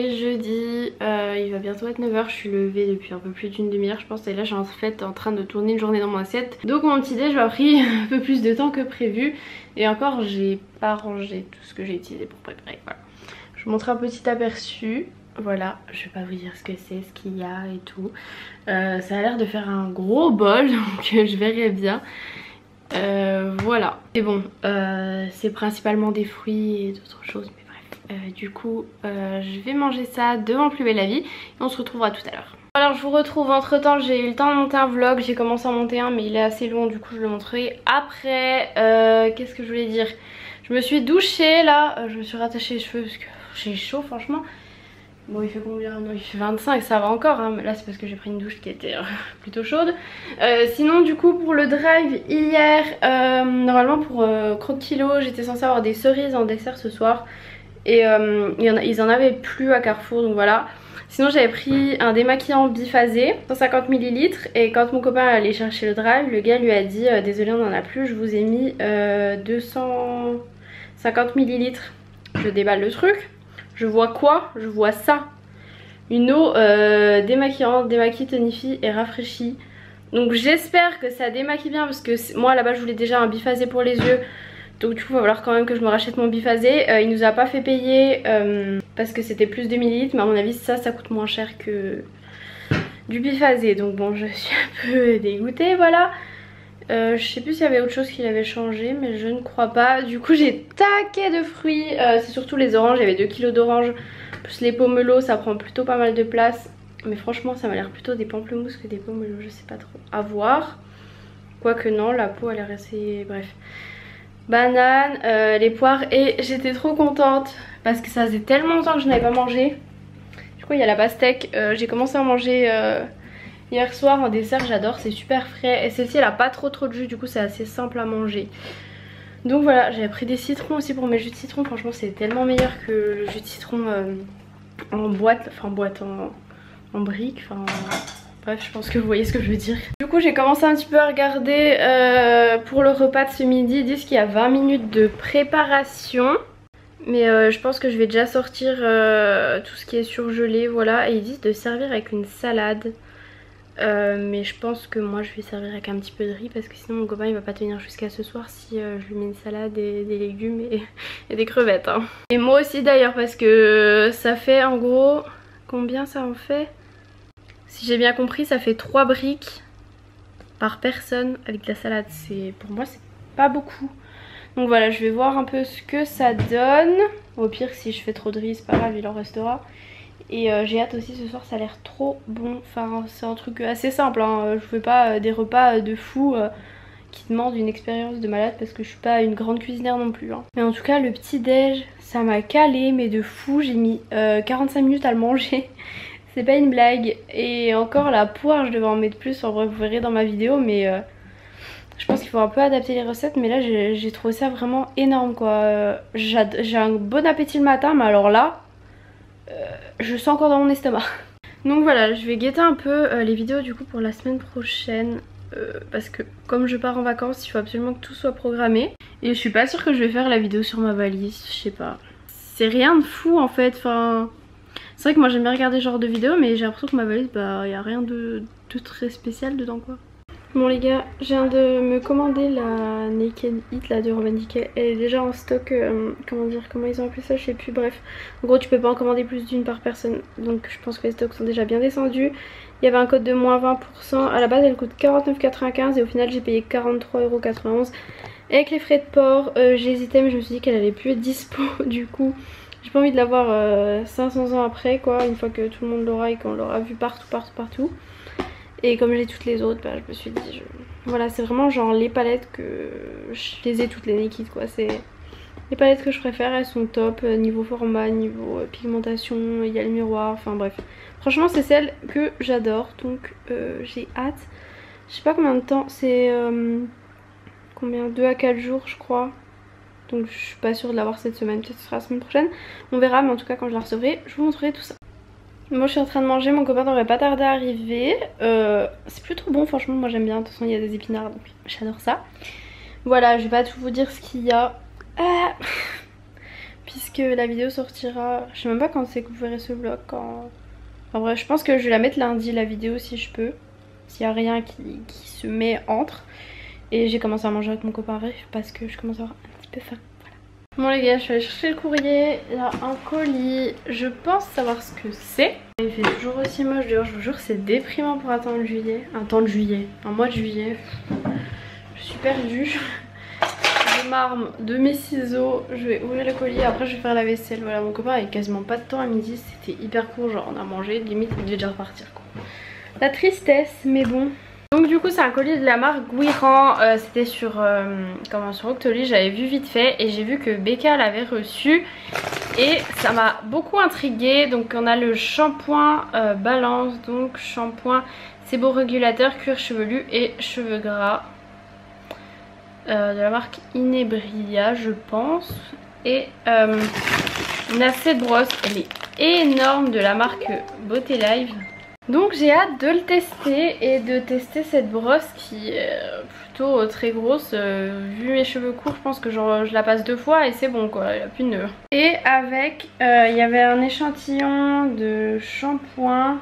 est jeudi, il va bientôt être 9 h, je suis levée depuis un peu plus d'une demi-heure je pense et là je suis en fait en train de tourner une journée dans mon assiette. Donc mon petit déj m'a pris un peu plus de temps que prévu et encore j'ai pas rangé tout ce que j'ai utilisé pour préparer. Voilà. Je vous montre un petit aperçu. Voilà, je vais pas vous dire ce que c'est, ce qu'il y a et tout. Ça a l'air de faire un gros bol donc je verrai bien. Voilà. Et bon, c'est principalement des fruits et d'autres choses. Du coup je vais manger ça devant Plus belle la vie et on se retrouvera tout à l'heure. Alors je vous retrouve, entre temps j'ai eu le temps de monter un vlog, j'ai commencé à en monter un mais il est assez long du coup je le montrerai après. Qu'est-ce que je voulais dire, je me suis douchée là, je me suis rattaché les cheveux parce que j'ai chaud franchement. Bon il fait combien? Non il fait 25, ça va encore hein. Mais là c'est parce que j'ai pris une douche qui était plutôt chaude. Sinon du coup pour le drive hier, normalement pour Croque-Kilo j'étais censée avoir des cerises en dessert ce soir. Et ils en avaient plus à Carrefour donc voilà. Sinon j'avais pris un démaquillant biphasé 150 ml et quand mon copain allait chercher le drive, le gars lui a dit désolé on en a plus, je vous ai mis 250 ml. Je déballe le truc, je vois quoi? Je vois ça, une eau démaquillante, démaquille, tonifie et rafraîchit. Donc j'espère que ça démaquille bien parce que moi là-bas je voulais déjà un biphasé pour les yeux. Donc du coup il va falloir quand même que je me rachète mon biphasé. Il nous a pas fait payer parce que c'était plus de millilitres. Mais à mon avis ça coûte moins cher que du biphasé. Donc bon je suis un peu dégoûtée voilà. Je sais plus s'il y avait autre chose qu'il avait changé mais je ne crois pas. Du coup j'ai taqué de fruits. C'est surtout les oranges, il y avait 2 kilos d'oranges. Plus les pomelos, ça prend plutôt pas mal de place. Mais franchement ça m'a l'air plutôt des pamplemousses que des pomelos, je sais pas trop. À voir. Quoique non, la peau elle est assez... bref. Bananes, les poires et j'étais trop contente parce que ça faisait tellement longtemps que je n'avais pas mangé. Du coup il y a la pastèque, j'ai commencé à manger hier soir en dessert, j'adore, c'est super frais et celle-ci elle a pas trop de jus, du coup c'est assez simple à manger. Donc voilà, j'avais pris des citrons aussi pour mes jus de citron, franchement c'est tellement meilleur que le jus de citron en boîte, enfin en brique, enfin... Bref, je pense que vous voyez ce que je veux dire. Du coup, j'ai commencé un petit peu à regarder pour le repas de ce midi. Ils disent qu'il y a 20 minutes de préparation. Mais je pense que je vais déjà sortir tout ce qui est surgelé, voilà. Et ils disent de servir avec une salade. Mais je pense que moi, je vais servir avec un petit peu de riz. Parce que sinon, mon copain, il va pas tenir jusqu'à ce soir si je lui mets une salade et des légumes et des crevettes. Hein. Et moi aussi d'ailleurs, parce que ça fait en gros... Combien ça en fait ? Si j'ai bien compris ça fait 3 briques par personne avec de la salade. Pour moi c'est pas beaucoup. Donc voilà, je vais voir un peu ce que ça donne. Au pire si je fais trop de riz c'est pas grave, il en restera. Et j'ai hâte aussi ce soir, ça a l'air trop bon. Enfin c'est un truc assez simple hein. Je fais pas des repas de fou qui demandent une expérience de malade parce que je suis pas une grande cuisinière non plus hein. Mais en tout cas le petit déj ça m'a calé mais de fou. J'ai mis 45 minutes à le manger. C'est pas une blague. Et encore la poire je devais en mettre plus, en vrai vous verrez dans ma vidéo. Mais je pense qu'il faut un peu adapter les recettes. Mais là j'ai trouvé ça vraiment énorme quoi. J'ai un bon appétit le matin. Mais alors là je sens encore dans mon estomac. Donc voilà, je vais guetter un peu les vidéos du coup pour la semaine prochaine. Parce que comme je pars en vacances il faut absolument que tout soit programmé. Et je suis pas sûre que je vais faire la vidéo sur ma valise. Je sais pas. C'est rien de fou en fait. Enfin... C'est vrai que moi j'aime bien regarder ce genre de vidéos mais j'ai l'impression que ma valise bah y a rien de très spécial dedans quoi. Bon les gars, je viens de me commander la Naked Eat là de Urban Decay. Elle est déjà en stock, comment ils ont appelé ça, je sais plus, bref. En gros tu peux pas en commander plus d'une par personne. Donc je pense que les stocks sont déjà bien descendus. Il y avait un code de moins 20%, à la base elle coûte 49,95 et au final j'ai payé 43,91 €. Avec les frais de port, j'hésitais mais je me suis dit qu'elle allait plus être dispo du coup. J'ai pas envie de l'avoir 500 ans après quoi, une fois que tout le monde l'aura et qu'on l'aura vu partout. Et comme j'ai toutes les autres, bah, je me suis dit, voilà c'est vraiment genre les palettes que je les ai toutes les Naked quoi. C'est les palettes que je préfère, elles sont top, niveau format, niveau pigmentation, il y a le miroir, enfin bref. Franchement c'est celle que j'adore donc j'ai hâte. Je sais pas combien de temps, c'est combien, 2 à 4 jours je crois. Donc je suis pas sûre de l'avoir cette semaine, peut-être ce sera la semaine prochaine. On verra, mais en tout cas quand je la recevrai, je vous montrerai tout ça. Moi je suis en train de manger, mon copain devrait pas tarder à arriver. C'est plutôt bon franchement, moi j'aime bien. De toute façon il y a des épinards donc j'adore ça. Voilà, je vais pas tout vous dire ce qu'il y a. puisque la vidéo sortira, je sais même pas quand c'est que vous verrez ce vlog, quand... En vrai je pense que je vais la mettre lundi la vidéo si je peux, s'il n'y a rien qui se met entre. Et j'ai commencé à manger avec mon copain Ref parce que je commence à avoir un petit peu faim. Voilà. Bon les gars, je suis allée chercher le courrier, il y a un colis, je pense savoir ce que c'est. Il fait toujours aussi moche, d'ailleurs je vous jure c'est déprimant pour attendre juillet, un mois de juillet. Je suis perdue. Je m'arme de mes ciseaux, je vais ouvrir le colis, après je vais faire la vaisselle. Voilà, mon copain avait quasiment pas de temps à midi, c'était hyper court, genre on a mangé, limite il devait déjà repartir quoi. La tristesse, mais bon. Donc du coup c'est un colis de la marque Guiran, c'était sur Octoly, j'avais vu vite fait et j'ai vu que Becca l'avait reçu et ça m'a beaucoup intriguée. Donc on a le shampoing Balance, donc shampoing séborégulateur cuir chevelu et cheveux gras de la marque Inebria je pense. Et on a cette brosse, elle est énorme, de la marque Beauté Live. Donc j'ai hâte de le tester et de tester cette brosse qui est plutôt très grosse. Vu mes cheveux courts, je pense que je la passe 2 fois et c'est bon quoi, il n'y a plus de nœud. Et avec, il y avait un échantillon de shampoing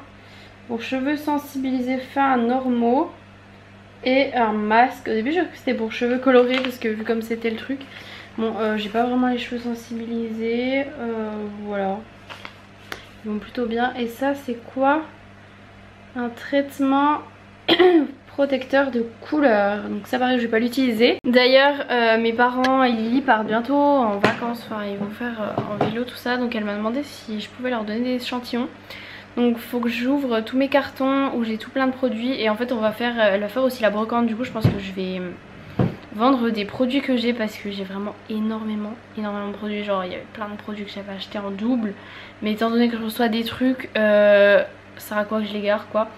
pour cheveux sensibilisés fins normaux et un masque. Au début j'ai cru que c'était pour cheveux colorés parce que vu comme c'était le truc. Bon, j'ai pas vraiment les cheveux sensibilisés, voilà. Ils vont plutôt bien. Et ça c'est quoi ? Un traitement protecteur de couleur. Donc ça pareil je vais pas l'utiliser. D'ailleurs mes parents et Lily partent bientôt en vacances. Enfin ils vont faire en vélo tout ça. Donc elle m'a demandé si je pouvais leur donner des échantillons. Donc faut que j'ouvre tous mes cartons où j'ai tout plein de produits. Et en fait elle va faire aussi la brocante. Du coup je pense que je vais vendre des produits que j'ai parce que j'ai vraiment énormément de produits. Genre il y avait plein de produits que j'avais acheté en double. Mais étant donné que je reçois des trucs... ça sert à quoi que je les garde quoi.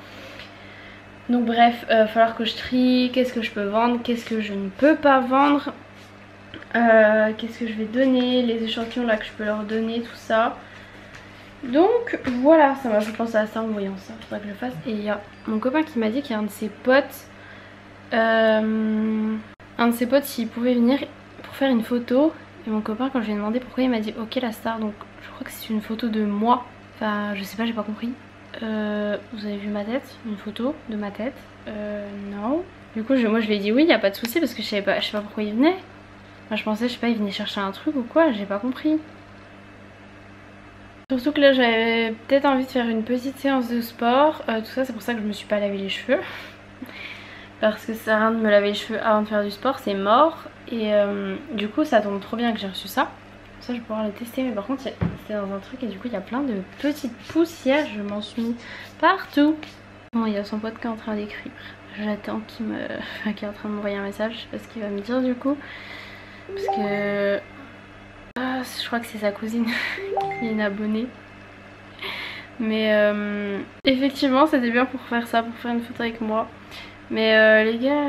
Donc bref, il va falloir que je trie. Qu'est-ce que je peux vendre, qu'est-ce que je ne peux pas vendre, qu'est-ce que je vais donner, les échantillons là que je peux leur donner, tout ça. Donc voilà, ça m'a fait penser à ça en voyant ça, faudrait que je le fasse. Et il y a mon copain qui m'a dit qu'il y a un de ses potes s'il pouvait venir pour faire une photo. Et mon copain quand je lui ai demandé pourquoi, il m'a dit ok la star. Donc je crois que c'est une photo de moi. Enfin je sais pas, j'ai pas compris. Vous avez vu ma tête, une photo de ma tête, non. Du coup moi je lui ai dit oui, y a pas de souci parce que je sais pas pourquoi il venait. Enfin, je pensais, je sais pas, il venait chercher un truc ou quoi, j'ai pas compris. Surtout que là j'avais peut-être envie de faire une petite séance de sport, tout ça c'est pour ça que je me suis pas lavé les cheveux. Parce que ça sert à rien de me laver les cheveux avant de faire du sport, c'est mort. Et du coup ça tombe trop bien que j'ai reçu ça. Ça je vais pouvoir le tester, mais par contre c'était dans un truc et du coup il y a plein de petites poussières, je m'en suis mis partout. Bon, il y a son pote qui est en train d'écrire, j'attends qu'il est en train de m'envoyer un message, je sais pas ce qu'il va me dire du coup. Parce que je crois que c'est sa cousine qui est une abonnée. Mais effectivement c'était bien pour faire ça, pour faire une photo avec moi. Mais les gars,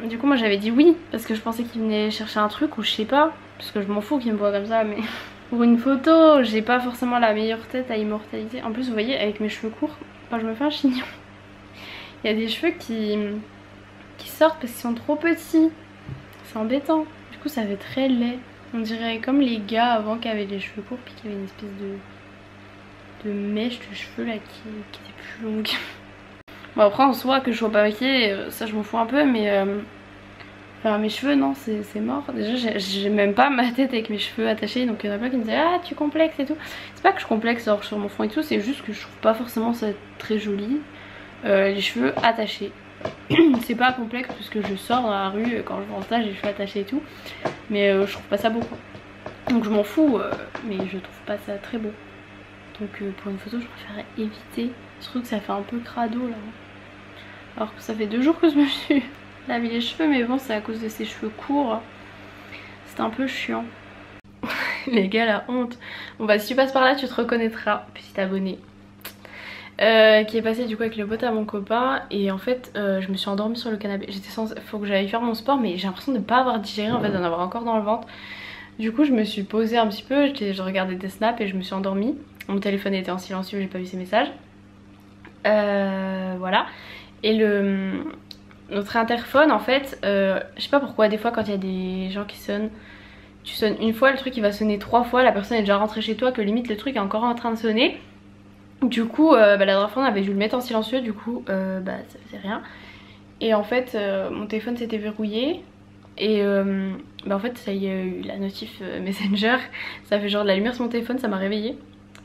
du coup moi j'avais dit oui parce que je pensais qu'il venait chercher un truc ou je sais pas. Parce que je m'en fous qu'il me voit comme ça, mais pour une photo j'ai pas forcément la meilleure tête à immortaliser. En plus vous voyez avec mes cheveux courts, je me fais un chignon. Il y a des cheveux qui sortent parce qu'ils sont trop petits. C'est embêtant. Du coup ça fait très laid. On dirait comme les gars avant qui avaient les cheveux courts puis qui avaient une espèce de mèche de cheveux là qui était plus longue. Bon après en soi que je sois pas maquillée, ça je m'en fous un peu, mais enfin mes cheveux non c'est mort. Déjà j'ai même pas ma tête avec mes cheveux attachés, donc il y en a plein qui me disaient ah tu complexes et tout. C'est pas que je complexe genre sur mon front et tout, c'est juste que je trouve pas forcément ça très joli, les cheveux attachés. C'est pas complexe puisque je sors dans la rue quand je vais en stage j'ai les cheveux attachés et tout, mais je trouve pas ça beau quoi. Donc je m'en fous, mais je trouve pas ça très beau. Donc pour une photo je préférerais éviter. Surtout que ça fait un peu crado là. Alors que ça fait 2 jours que je me suis lavé les cheveux, mais bon c'est à cause de ses cheveux courts. C'est un peu chiant. Les gars la honte. Bon bah si tu passes par là tu te reconnaîtras, petit abonné. Qui est passé du coup avec le pote à mon copain. Et en fait je me suis endormie sur le canapé. J'étais censée, faut que j'aille faire mon sport, mais j'ai l'impression de ne pas avoir digéré, en fait d'en avoir encore dans le ventre. Du coup je me suis posée un petit peu, je regardais des snaps et je me suis endormie. Mon téléphone était en silencieux, j'ai pas vu ses messages. Voilà. Et notre interphone en fait, je sais pas pourquoi des fois quand il y a des gens qui sonnent, tu sonnes une fois, le truc il va sonner 3 fois, la personne est déjà rentrée chez toi, que limite le truc est encore en train de sonner. Du coup la dernière fois on avait dû le mettre en silencieux, du coup ça faisait rien. Et en fait mon téléphone s'était verrouillé. Et en fait ça y est, eu la notif Messenger, ça fait genre de la lumière sur mon téléphone, ça m'a réveillée.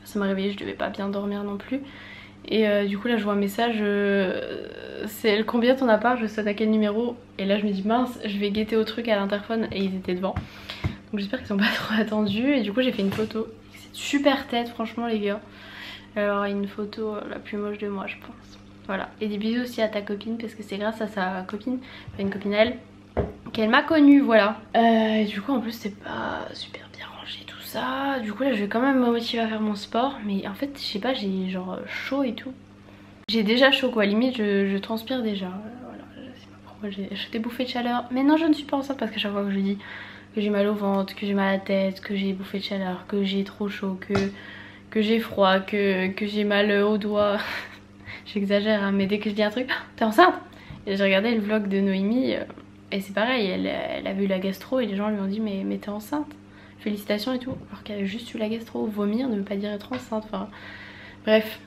Ça m'a réveillée, je devais pas bien dormir non plus. Et du coup là je vois un message, c'est combien ton appart, je sonne à quel numéro. Et là je me dis mince, je vais guetter au truc à l'interphone et ils étaient devant. Donc j'espère qu'ils sont pas trop attendus. Et du coup j'ai fait une photo, c'est super tête franchement les gars. Alors une photo la plus moche de moi je pense. Voilà, et des bisous aussi à ta copine parce que c'est grâce à sa copine, enfin une copine à elle, qu'elle m'a connue, voilà. Et du coup en plus c'est pas super bien rangé tout ça. Du coup là je vais quand même me motiver à faire mon sport. Mais en fait je sais pas, j'ai genre chaud et tout. J'ai déjà chaud quoi, limite je transpire déjà. Voilà, je sais pas pourquoi j'ai des bouffées de chaleur. Mais non, je ne suis pas enceinte parce qu'à chaque fois que je dis que j'ai mal au ventre, que j'ai mal à la tête, que j'ai bouffé de chaleur, que j'ai trop chaud, que j'ai froid, que j'ai mal aux doigts. J'exagère hein, mais dès que je dis un truc, t'es enceinte. Et j'ai regardé le vlog de Noémie et c'est pareil, elle avait eu la gastro et les gens lui ont dit mais t'es enceinte, félicitations et tout. Alors qu'elle a juste eu la gastro, vomir ne veut pas dire être enceinte, enfin bref.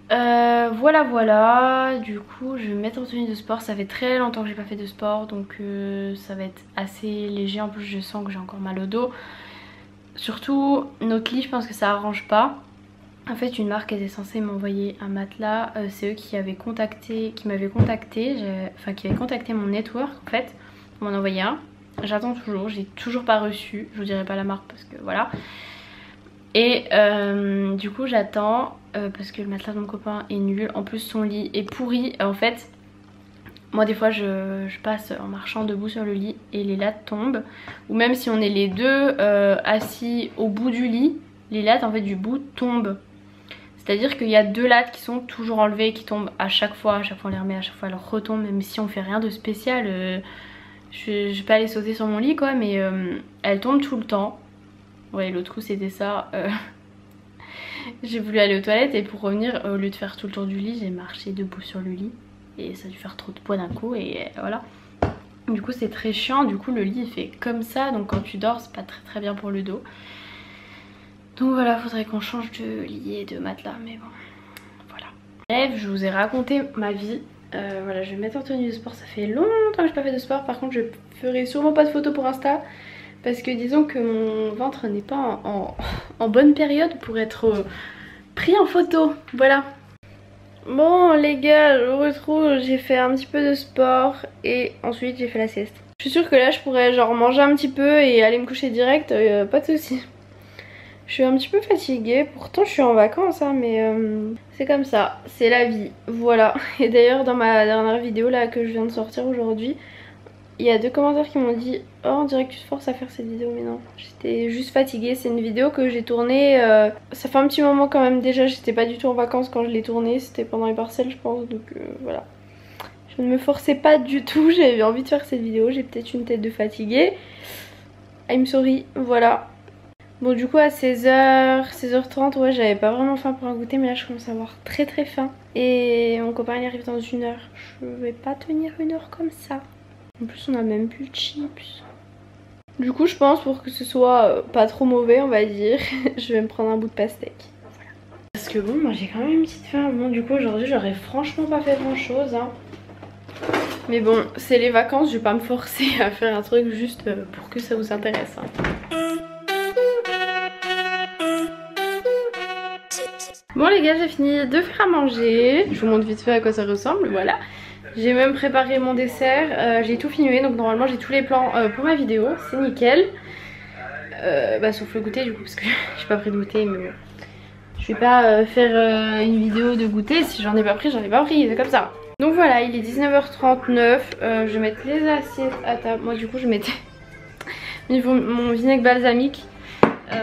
Voilà, du coup je vais me mettre en tenue de sport, ça fait très longtemps que j'ai pas fait de sport donc ça va être assez léger. En plus je sens que j'ai encore mal au dos. Surtout notre lit, je pense que ça arrange pas. En fait une marque était censée m'envoyer un matelas, c'est eux qui m'avaient contacté, qui avaient contacté mon network en fait, pour m'en envoyer un. J'attends toujours, j'ai toujours pas reçu, je vous dirai pas la marque parce que voilà. Et du coup j'attends parce que le matelas de mon copain est nul, en plus son lit est pourri. En fait moi des fois je passe en marchant debout sur le lit et les lattes tombent. Ou même si on est les deux assis au bout du lit, les lattes en fait du bout tombent. C'est à dire qu'il y a 2 lattes qui sont toujours enlevées, qui tombent à chaque fois on les remet, à chaque fois elles retombent. Même si on fait rien de spécial, je vais pas aller sauter sur mon lit quoi, mais elles tombent tout le temps. Ouais, l'autre coup c'était ça. J'ai voulu aller aux toilettes et pour revenir, au lieu de faire tout le tour du lit, j'ai marché debout sur le lit. Et ça a dû faire trop de poids d'un coup et voilà. Du coup c'est très chiant, du coup le lit il fait comme ça. Donc quand tu dors c'est pas très bien pour le dos. Donc voilà, faudrait qu'on change de lit et de matelas, mais bon, voilà. Bref, je vous ai raconté ma vie. Voilà, je vais me mettre en tenue de sport, ça fait longtemps que j'ai pas fait de sport. Par contre je ferai sûrement pas de photos pour Insta. Parce que disons que mon ventre n'est pas en bonne période pour être pris en photo, voilà. Bon les gars, je vous retrouve, j'ai fait un petit peu de sport et ensuite j'ai fait la sieste. Je suis sûre que là je pourrais genre manger un petit peu et aller me coucher direct, pas de soucis. Je suis un petit peu fatiguée, pourtant je suis en vacances hein, mais c'est comme ça, c'est la vie, voilà. Et d'ailleurs dans ma dernière vidéo là que je viens de sortir aujourd'hui, il y a 2 commentaires qui m'ont dit oh on dirait que tu te forces à faire cette vidéo, mais non, j'étais juste fatiguée. C'est une vidéo que j'ai tournée, ça fait un petit moment quand même déjà, j'étais pas du tout en vacances quand je l'ai tournée, c'était pendant les partiels je pense, donc voilà. Je ne me forçais pas du tout, j'avais envie de faire cette vidéo, j'ai peut-être une tête de fatiguée. I'm sorry, voilà. Bon du coup à 16h30 ouais j'avais pas vraiment faim pour un goûter, mais là je commence à avoir très faim. Et mon copain il arrive dans 1 heure, je vais pas tenir 1 heure comme ça. En plus on a même plus de chips. Du coup je pense pour que ce soit pas trop mauvais on va dire, je vais me prendre un bout de pastèque. Voilà. Parce que bon moi j'ai quand même une petite faim. Bon du coup aujourd'hui j'aurais franchement pas fait grand chose hein. Mais bon c'est les vacances, je vais pas me forcer à faire un truc juste pour que ça vous intéresse hein. Bon les gars j'ai fini de faire à manger, je vous montre vite fait à quoi ça ressemble, voilà. J'ai même préparé mon dessert, j'ai tout filmé donc normalement j'ai tous les plans pour ma vidéo, c'est nickel. Sauf le goûter du coup parce que j'ai pas pris de goûter, mais bon. Je vais pas faire une vidéo de goûter, si j'en ai pas pris, c'est comme ça. Donc voilà, il est 19h39, je vais mettre les assiettes à table. Moi du coup je mettais mon vinaigre balsamique.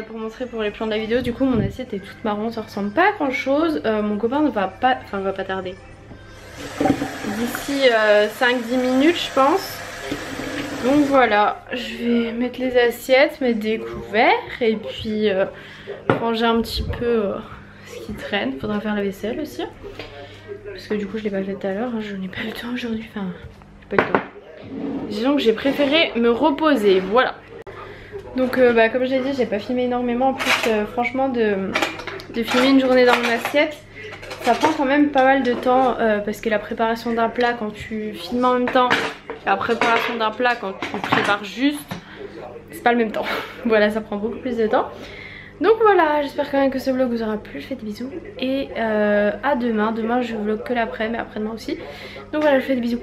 Pour montrer pour les plans de la vidéo. Du coup mon assiette est toute marron, ça ressemble pas à grand chose. Mon copain ne va pas, va pas tarder. D'ici 5-10 minutes je pense. Donc voilà, je vais mettre les assiettes, mettre des couverts et puis ranger un petit peu ce qui traîne. Faudra faire la vaisselle aussi. Parce que du coup je l'ai pas fait tout à l'heure, hein. Je n'ai pas eu le temps aujourd'hui, enfin j'ai pas eu le temps. Disons que j'ai préféré me reposer, voilà. Donc bah, comme j'ai dit, j'ai pas filmé énormément. En plus franchement de filmer une journée dans mon assiette, ça prend quand même pas mal de temps parce que la préparation d'un plat quand tu filmes en même temps, la préparation d'un plat quand tu prépares juste, c'est pas le même temps. Voilà, ça prend beaucoup plus de temps. Donc voilà, j'espère quand même que ce vlog vous aura plu. Je fais des bisous et à demain. Demain je vlog que l'après, mais après-demain aussi. Donc voilà, je fais des bisous.